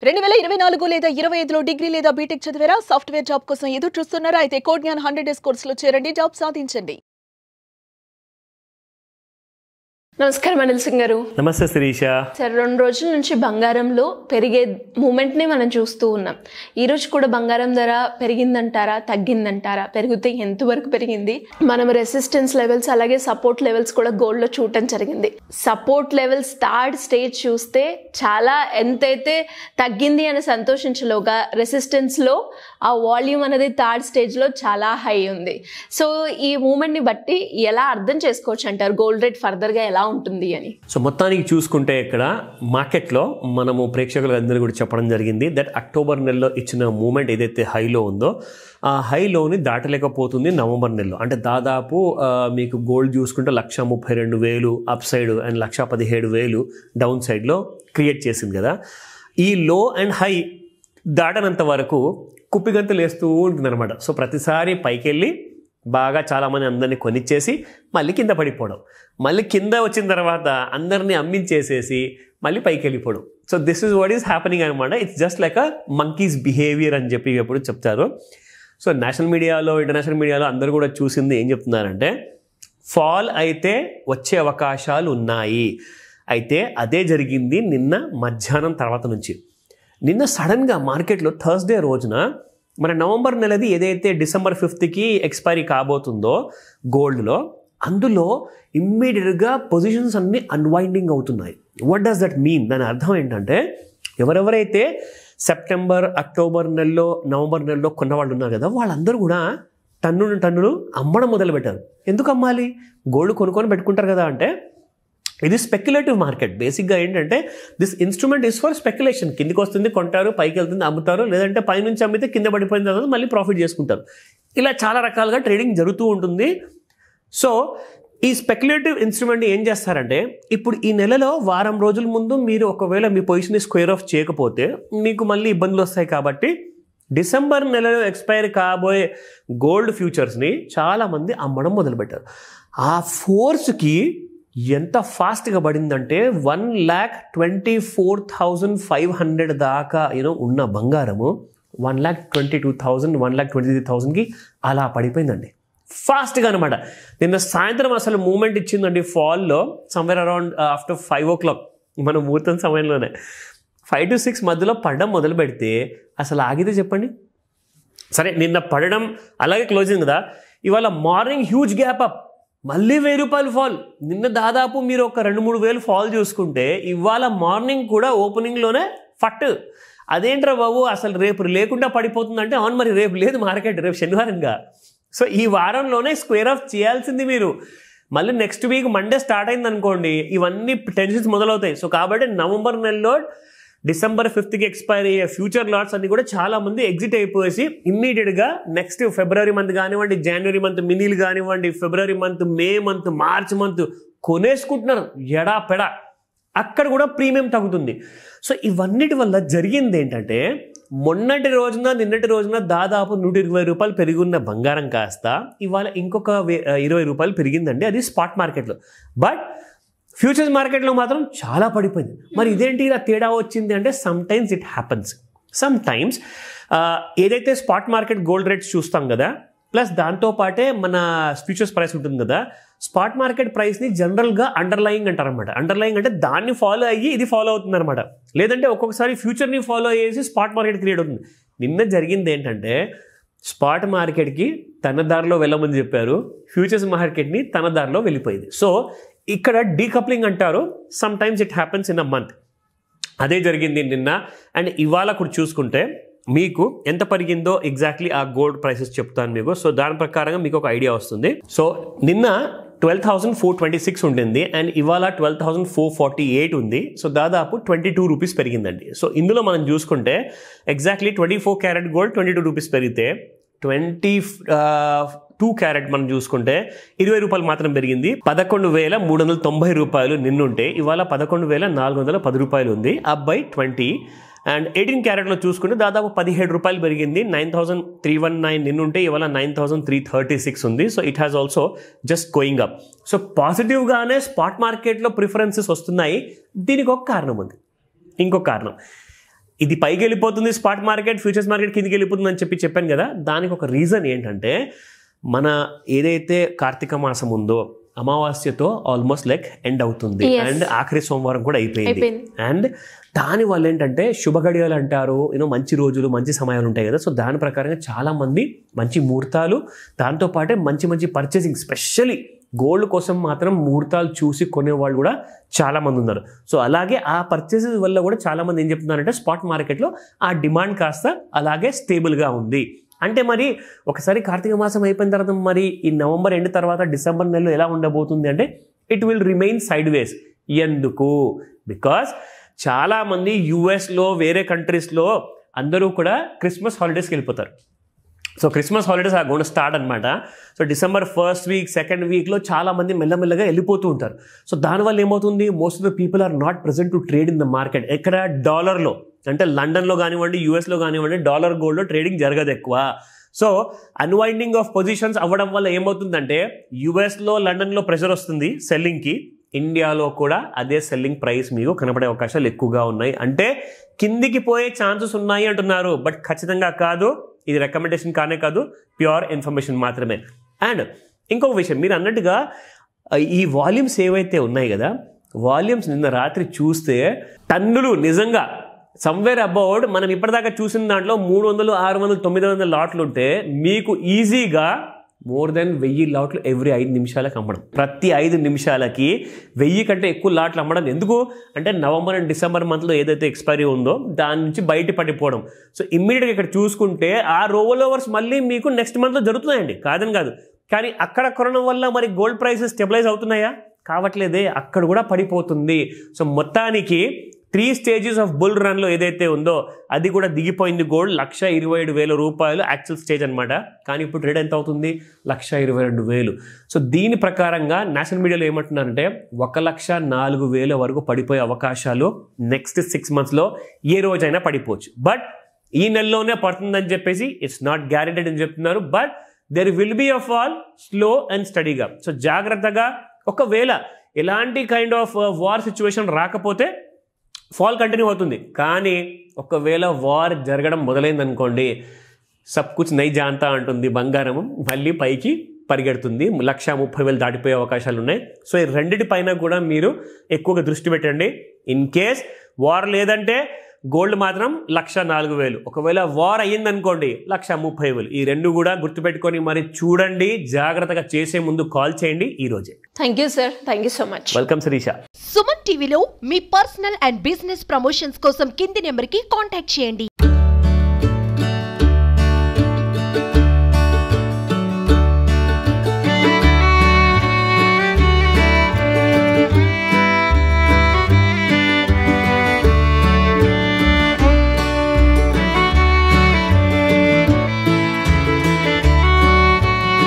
2024 లేదా 25లో డిగ్రీ లేదా బీటెక్ చదివారా? సాఫ్ట్వేర్ జాబ్ కోసం ఎదురు చూస్తున్నారా? అయితే కోడ్ జ్ఞాన్ 100 డేస్ కోర్సులో చేరండి, జాబ్ సాధించండి. నమస్కారం అనిల్ సింగ్ గారు. నమస్తే శిరీష. సరే, 2 రోజుల నుంచి బంగారంలో పెరిగే మూమెంట్ని మనం చూస్తూ ఉన్నాం. ఈరోజు కూడా బంగారం ధర పెరిగిందంటారా, తగ్గిందంటారా? పెరిగితే ఎంతవరకు పెరిగింది? మనం రెసిస్టెన్స్ లెవెల్స్ అలాగే సపోర్ట్ లెవెల్స్ కూడా గోల్డ్లో చూడటం జరిగింది. సపోర్ట్ లెవెల్స్ థర్డ్ స్టేజ్ చూస్తే చాలా ఎంతైతే తగ్గింది అని సంతోషించలోగా రెసిస్టెన్స్లో ఆ వాల్యూమ్ అనేది థర్డ్ స్టేజ్లో చాలా హై ఉంది. సో ఈ మూమెంట్ని బట్టి ఎలా అర్థం చేసుకోవచ్చు అంటారు గోల్డ్ రేట్ ఫర్దర్గా ఎలా ఉంటుంది అని? సో మొత్తానికి చూసుకుంటే ఇక్కడ మార్కెట్లో మనము ప్రేక్షకులందరూ కూడా చెప్పడం జరిగింది దట్ అక్టోబర్ నెలలో ఇచ్చిన మూమెంట్ ఏదైతే హైలో ఉందో ఆ హైలోని దాటలేకపోతుంది నవంబర్ నెలలో. అంటే దాదాపు మీకు గోల్డ్ చూసుకుంటే 1,32,000 అప్ సైడ్ అండ్ 1,17,000 డౌన్ సైడ్లో క్రియేట్ చేసింది కదా. ఈ లో అండ్ హై దాటనంత వరకు కుప్పిగంతులు వేస్తూ ఉంటుంది అనమాట. సో ప్రతిసారి పైకి వెళ్ళి బాగా చాలామంది అందరినీ కొనిచ్చేసి మళ్ళీ కింద పడిపోవడం, మళ్ళీ కింద వచ్చిన తర్వాత అందరినీ అమ్మించేసేసి మళ్ళీ పైకి వెళ్ళిపోవడం. So this is what is happening అనమాట. It's just like a monkeys behaviour అని చెప్పి ఎప్పుడు చెప్తారు. సో నేషనల్ మీడియాలో ఇంటర్నేషనల్ మీడియాలో అందరూ కూడా చూసింది ఏం చెప్తున్నారంటే ఫాల్ అయితే వచ్చే అవకాశాలు ఉన్నాయి. అయితే అదే జరిగింది నిన్న మధ్యాహ్నం తర్వాత నుంచి. నిన్న సడన్గా మార్కెట్లో థర్స్డే రోజున మన నవంబర్ నెలది ఏదైతే December 5th ఎక్స్పైరీ కాబోతుందో గోల్డ్లో, అందులో ఇమ్మీడియట్గా పొజిషన్స్ అన్నీ అన్వైండింగ్ అవుతున్నాయి. What does that mean? దాని అర్థం ఏంటంటే ఎవరెవరైతే సెప్టెంబర్, అక్టోబర్ నెలలో, నవంబర్ నెలలో కొన్నవాళ్ళు ఉన్నారు కదా, వాళ్ళందరూ కూడా టన్నులు అమ్మడం మొదలుపెట్టారు. ఎందుకు అమ్మాలి? గోల్డ్ కొనుక్కొని పెట్టుకుంటారు కదా. అంటే ఇది స్పెక్యులేటివ్ మార్కెట్. బేసిక్గా ఏంటంటే this instrument is for speculation. కిందికి వస్తుంది కొంటారు, పైకి వెళ్తుంది అమ్ముతారు, లేదంటే పైనుంచి అమ్మితే కింద పడిపోయిన తర్వాత మళ్ళీ ప్రాఫిట్ చేసుకుంటారు. ఇలా చాలా రకాలుగా ట్రేడింగ్ జరుగుతూ ఉంటుంది. సో ఈ స్పెక్యులేటివ్ ఇన్స్ట్రుమెంట్ ఏం చేస్తారంటే ఇప్పుడు ఈ నెలలో వారం రోజుల ముందు మీరు ఒకవేళ మీ పొజిషన్ని స్క్వేర్ ఆఫ్ చేయకపోతే మీకు మళ్ళీ ఇబ్బందులు వస్తాయి. కాబట్టి డిసెంబర్ నెలలో ఎక్స్పైర్ కాబోయే గోల్డ్ ఫ్యూచర్స్ని చాలామంది అమ్మడం మొదలుపెట్టారు. ఆ ఫోర్స్కి ఎంత ఫాస్ట్గా పడిందంటే 1,24,500 దాకా ఉన్న బంగారము 1,22,000, 1,23,000కి అలా పడిపోయిందండి ఫాస్ట్గా అనమాట. నిన్న సాయంత్రం అసలు మూమెంట్ ఇచ్చిందండి ఫాల్లో సమ్వేర్ అరౌండ్ ఆఫ్టర్ 5 o'clock మనం ముహూర్తం సమయంలోనే 5 to 6 మధ్యలో పడడం మొదలు పెడితే అసలు ఆగితే చెప్పండి. సరే, నిన్న పడడం అలాగే క్లోజింగ్ కదా. ఇవాళ మార్నింగ్ హ్యూజ్ గ్యాప్ అప్, మళ్ళీ 1,000 రూపాయలు ఫాల్. నిన్న దాదాపు మీరు ఒక 2-3 వేలు ఫాల్ చూసుకుంటే ఇవాళ మార్నింగ్ కూడా ఓపెనింగ్లోనే ఫట్. అదేంట్రా బాబు అసలు రేపు లేకుండా పడిపోతుందంటే అవును, మరి రేపు లేదు మార్కెట్, రేపు శనివారంగా. సో ఈ వారంలోనే స్క్వేర్ ఆఫ్ చేయాల్సింది మీరు. మళ్ళీ నెక్స్ట్ వీక్ మండే స్టార్ట్ అయింది అనుకోండి, ఇవన్నీ టెన్షన్స్ మొదలవుతాయి. సో కాబట్టి నవంబర్ నెలలో December 5th ఎక్స్పైర్ అయ్యే ఫ్యూచర్ లాట్స్ అన్ని కూడా చాలా మంది ఎగ్జిట్ అయిపోయేసి ఇమ్మీడియట్గా నెక్స్ట్ ఫిబ్రవరి మంత్ కానివ్వండి, జనవరి మంత్ మినీలు కానివ్వండి, ఫిబ్రవరి month, May month, March month కొనేసుకుంటున్నారు ఎడా పెడా. అక్కడ కూడా ప్రీమియం తగ్గుతుంది. సో ఇవన్నిటి వల్ల జరిగింది ఏంటంటే నిన్నటి రోజున దాదాపు 120 రూపాయలు పెరిగిన బంగారం కాస్త ఇవాళ ఇంకొక 20 రూపాయలు పెరిగిందండి. అది స్పాట్ మార్కెట్లో. బట్ ఫ్యూచర్స్ మార్కెట్లో మాత్రం చాలా పడిపోయింది. మరి ఇదేంటి ఇలా తేడా వచ్చింది అంటే సమ్టైమ్స్ ఇట్ హ్యాపన్స్. సమ్టైమ్స్ ఏదైతే స్పాట్ మార్కెట్ గోల్డ్ రేట్స్ చూస్తాం కదా, ప్లస్ దాంతోపాటే మన ఫ్యూచర్స్ ప్రైస్ ఉంటుంది కదా, స్పాట్ మార్కెట్ ప్రైస్ని జనరల్గా అండర్లయింగ్ అంటారనమాట. అండర్లయింగ్ అంటే దాన్ని ఫాలో అయ్యి ఇది ఫాలో అవుతుంది అనమాట. లేదంటే ఒక్కొక్కసారి ఫ్యూచర్ని ఫాలో అయ్యేసి స్పాట్ మార్కెట్ క్రియేట్ అవుతుంది. నిన్న జరిగింది ఏంటంటే స్పాట్ మార్కెట్కి తన దారిలో వెళ్ళమని చెప్పారు, ఫ్యూచర్స్ మార్కెట్ని తన దారిలో వెళ్ళిపోయింది. సో ఇక్కడ డీకప్లింగ్ అంటారు. Some times it happens in a month. అదే జరిగింది నిన్న. అండ్ ఇవాళ కూడా చూసుకుంటే మీకు ఎంత పెరిగిందో ఎగ్జాక్ట్లీ ఆ గోల్డ్ ప్రైసెస్ చెప్తాను మీకు. సో దాని ప్రకారంగా మీకు ఒక ఐడియా వస్తుంది. సో నిన్న 12,426 ఉంటుంది అండ్ ఇవాళ 12,448 ఉంది. సో దాదాపు 22 రూపీస్ పెరిగిందండి. సో ఇందులో మనం చూసుకుంటే ఎగ్జాక్ట్లీ 24 క్యారెట్ గోల్డ్ 22 రూపీస్ పెరిగితే 22 క్యారెట్ మనం చూసుకుంటే 20 రూపాయలు మాత్రం పెరిగింది. 11,390 రూపాయలు నిన్నుంటే ఇవాళ 11,410 రూపాయలు ఉంది, అప్ బై 20. అండ్ 18 క్యారెట్లో చూసుకుంటే దాదాపు 17 రూపాయలు పెరిగింది. 9,319 నిన్నుంటే ఇవాళ 9,336 ఉంది. So it has also just going up. So పాజిటివ్గానే స్పాట్ మార్కెట్లో ప్రిఫరెన్సెస్ వస్తున్నాయి. దీనికి ఒక కారణం ఉంది. ఇంకొక కారణం ఇది పైకి వెళ్ళిపోతుంది స్పాట్ మార్కెట్, ఫ్యూచర్స్ మార్కెట్ కిందికి వెళ్ళిపోతుంది అని చెప్పాను కదా. దానికి ఒక రీజన్ ఏంటంటే మన ఏదైతే కార్తీక మాసం ఉందో అమావాస్యతో ఆల్మోస్ట్ లైక్ ఎండ్ అవుతుంది అండ్ ఆఖరి సోమవారం కూడా అయిపోయింది. అండ్ దాని వల్ల ఏంటంటే శుభగడియలు అంటారు, మంచి రోజులు మంచి సమయాలు ఉంటాయి కదా. సో దాని ప్రకారంగా చాలా మంది మంచి ముహూర్తాలు, దాంతోపాటే మంచి మంచి పర్చేసింగ్, స్పెషల్లీ గోల్డ్ కోసం మాత్రం ముహూర్తాలు చూసి కొనేవాళ్ళు కూడా చాలా మంది ఉన్నారు. సో అలాగే ఆ పర్చేసెస్ వల్ల కూడా చాలా మంది ఏం చెప్తున్నారంటే స్పాట్ మార్కెట్లో ఆ డిమాండ్ కాస్త అలాగే స్టేబుల్గా ఉంది. అంటే మరి ఒకసారి కార్తీక మాసం అయిపోయిన తర్వాత మరి ఈ నవంబర్ ఎండ్ తర్వాత డిసెంబర్ నెలలో ఎలా ఉండబోతుంది అంటే ఇట్ విల్ రిమైన్ సైడ్ వేస్. ఎందుకు? బికాస్ చాలామంది యూఎస్లో వేరే కంట్రీస్లో అందరూ కూడా క్రిస్మస్ హాలిడేస్కి వెళ్ళిపోతారు. సో క్రిస్మస్ హాలిడేస్ ఆ గోన్ స్టార్ట్ అనమాట. So December first week, second వీక్లో చాలామంది మెల్లమెల్లగా వెళ్ళిపోతూ ఉంటారు. సో దానివల్ల ఏమవుతుంది, most of the people are not present to trade in the market. ఎక్కడ? డాలర్లో, అంటే లండన్లో కానివ్వండి, యూఎస్లో కానివ్వండి, డాలర్ గోల్డ్లో ట్రేడింగ్ జరగదు ఎక్కువ. సో అన్వైండింగ్ ఆఫ్ పొజిషన్స్ అవ్వడం వల్ల ఏమవుతుందంటే యూఎస్లో, లండన్లో ప్రెషర్ వస్తుంది సెల్లింగ్కి, ఇండియాలో కూడా అదే సెల్లింగ్ ప్రైస్ మీకు కనపడే అవకాశాలు ఎక్కువగా ఉన్నాయి. అంటే కిందికి పోయే ఛాన్సెస్ ఉన్నాయి అంటున్నారు, బట్ ఖచ్చితంగా కాదు. ఇది రికమెండేషన్ కానే కాదు, ప్యూర్ ఇన్ఫర్మేషన్ మాత్రమే. అండ్ ఇంకొక విషయం, మీరు అన్నట్టుగా ఈ వాల్యూమ్స్ ఏవైతే ఉన్నాయి కదా, వాల్యూమ్స్ నిన్న రాత్రి చూస్తే టన్నులు నిజంగా సమ్వేర్ అబౌట్ మనం ఇప్పటిదాకా చూసిన దాంట్లో 300, 600, 900 లాట్లు ఉంటే మీకు ఈజీగా మోర్ దెన్ 1000 లాట్లు ఎవ్రీ 5 నిమిషాలకు అమ్మడం. ప్రతి 5 నిమిషాలకి 1000 కంటే ఎక్కువ లాట్లు అమ్మడం. ఎందుకు అంటే నవంబర్ అండ్ డిసెంబర్ మంత్లో ఏదైతే ఎక్స్పైరీ ఉందో దాని నుంచి బయట పడిపోవడం. సో ఇమ్మీడియట్గా ఇక్కడ చూసుకుంటే ఆ రోల్ ఓవర్స్ మళ్ళీ మీకు నెక్స్ట్ మంత్లో జరుగుతున్నాయండి, కాదని కాదు. కానీ అక్కడ కొనడం వల్ల మరి గోల్డ్ ప్రైసెస్ స్టెబిలైజ్ అవుతున్నాయా? కావట్లేదే, అక్కడ కూడా పడిపోతుంది. సో మొత్తానికి 3 స్టేజెస్ ఆఫ్ బుల్ రన్లో ఏదైతే ఉందో అది కూడా దిగిపోయింది. గోల్డ్ 1,27,000 రూపాయలు యాక్చువల్ స్టేజ్ అనమాట. కానీ ఇప్పుడు రేట్ ఎంత అవుతుంది? 1,22,000. సో దీని ప్రకారంగా నేషనల్ మీడియాలో ఏమంటున్నారంటే 1,04,000 వరకు పడిపోయే అవకాశాలు నెక్స్ట్ 6 monthsలో ఏ రోజైనా పడిపోవచ్చు. బట్ ఈ నెలలోనే పడుతుందని చెప్పేసి ఇట్స్ నాట్ గ్యారెంటెడ్ అని చెప్తున్నారు. But there will be a fall, slow and స్టడీగా. సో జాగ్రత్తగా, ఒకవేళ ఎలాంటి కైండ్ ఆఫ్ వార్ సిచ్యువేషన్ రాకపోతే ఫాల్ కంటిన్యూ అవుతుంది. కానీ ఒకవేళ వార్ జరగడం మొదలైందనుకోండి, సబ్ కుచ్ నై జాంతా అంటుంది బంగారం, మళ్ళీ పైకి పరిగెడుతుంది. 1,30,000 దాటిపోయే అవకాశాలు ఉన్నాయి. సో ఈ రెండిటిపైన కూడా మీరు ఎక్కువగా దృష్టి పెట్టండి. ఇన్ కేస్ వార్ లేదంటే గోల్డ్ మాత్రం 1,04,000. ఒకవేళ వార్ అయ్యిందనుకోండి 1,30,000. ఈ రెండు కూడా గుర్తుపెట్టుకొని మరి చూడండి, జాగ్రత్తగా చేసే ముందు కాల్ చేయండి ఈ రోజే. Thank you sir, thank you so much. Welcome Shirisha. Suman టీవీలో మీ పర్సనల్ అండ్ బిజినెస్ ప్రమోషన్స్ కోసం కింది నెంబర్కి కాంటాక్ట్ చేయండి.